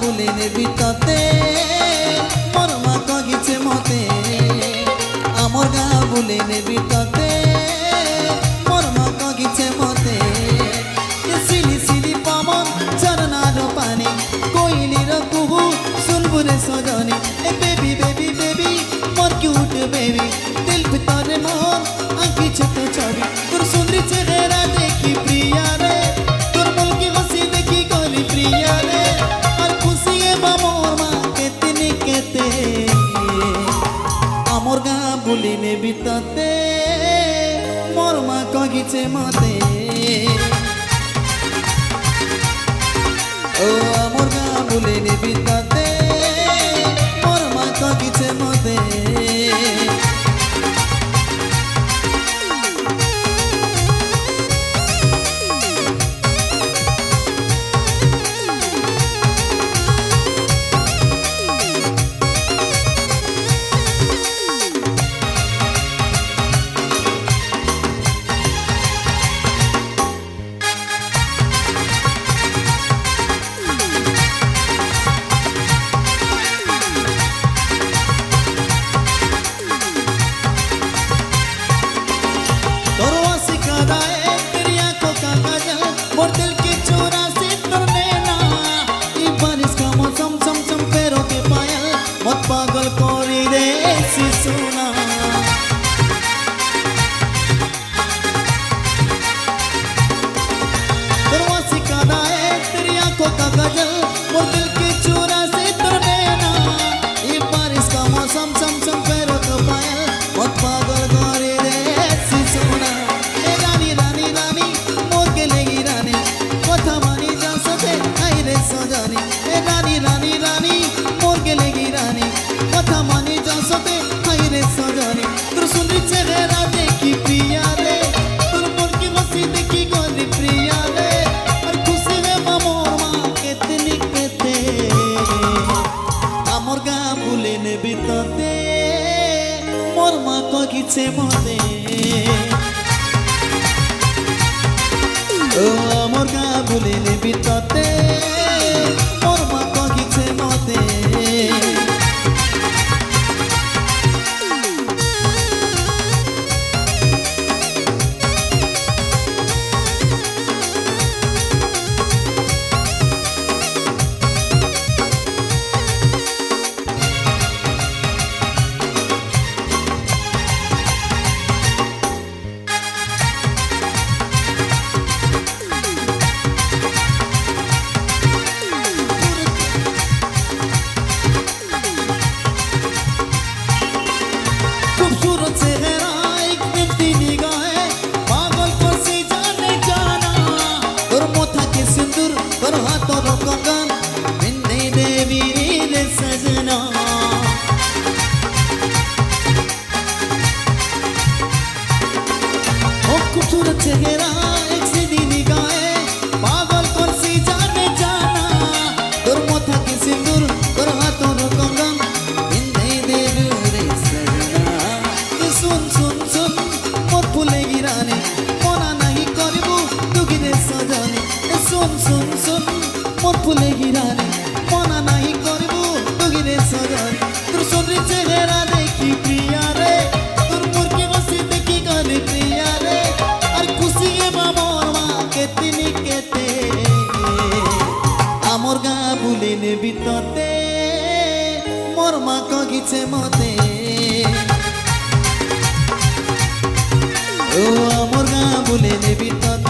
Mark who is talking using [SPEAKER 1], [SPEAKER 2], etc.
[SPEAKER 1] বুলে নেবি তাতে মোর মা কগিছে মতে আমার গা বুলে নেবি তাতে মোর মা কগিছে মতে সিলি সিলি পবন ঝরনার পানি কোইলির কুহু শুনবুরে সজনি এ বেবি বেবি বেবি মোর কিউট বেবি দিল ভিতরে মোর আঁকি ছোট ছবি তোর সুন্দরী চেহারা দেখি প্রিয়া রে তোর মুলকি হাসি দেখি গলি প্রিয়া রে আর খুশি বা মোর মা কেতনি কেতে আমার গা বুলি নেবি তাতে মোর মা কগিছে মতে ও আমার গা বুলি নেবি তাতে মোর মা কগিছে মতে मोर दिल की चोरा से तुरने ना ये बारिश का मौसम चम चम पैरों के पायल मत पागल कोरी रे सी सोना दरवाज़े का दाए तेरी आंखों का गजल मोर दिल की चोरा से तुरने ना ये बारिश का मौसम चम चम पैरों के पायल मत पागल कोरी रे सी सोना रानी रानी रानी मोर के लेगी रानी কথা মানি যা সাথে আই রে সজনি এ রানী রানী রানী মোর গেলেগি রানী কথা মানি যা সাথে আই রে সজনি তোর সুন্দর চেহারা দেখি প্রিয়া রে তোর মোর কি হাসি দেখি গলি প্রিয়া রে আর খুশি রে মোর মা কেতনি কেতে আমার গা ভুলে নেবি তাতে মোর মা কগিছে মতে ও আমার গা ভুলে নেবি তাতে মোর মা কগিছে মতে खूबसूरत चेहरा एक निम्ति निगाहें पागल कर सी जाने जाना और मोथा के सिंदूर और हाथों रो कंगन बिन्नी देवी रे सजना ओ खूबसूरत चेहरा एक सीधी निगाहें पागल कर सी जाने जाना और मोथा के सिंदूर और हाथों रो कंगन बिन्नी देवी रे सजना सुन सुन सुन मोर फुलेगी रानी मना नहीं करिबू तुगिरे सजनी सुन सुन सुन मोर फुलेगी रानी मना नहीं करिबू तुगिरे सजनी তোর সুন্দর চেহারা দেখি প্রিয়া রে তোর মোর কি হাসি দেখি গলি প্রিয়া রে আর খুশি বা মোর মা কেতনি কেতে আমার গা ভুলে নেবি তাতে মোর মা কগিছে মতে ও আমার গা ভুলে নেবি তাতে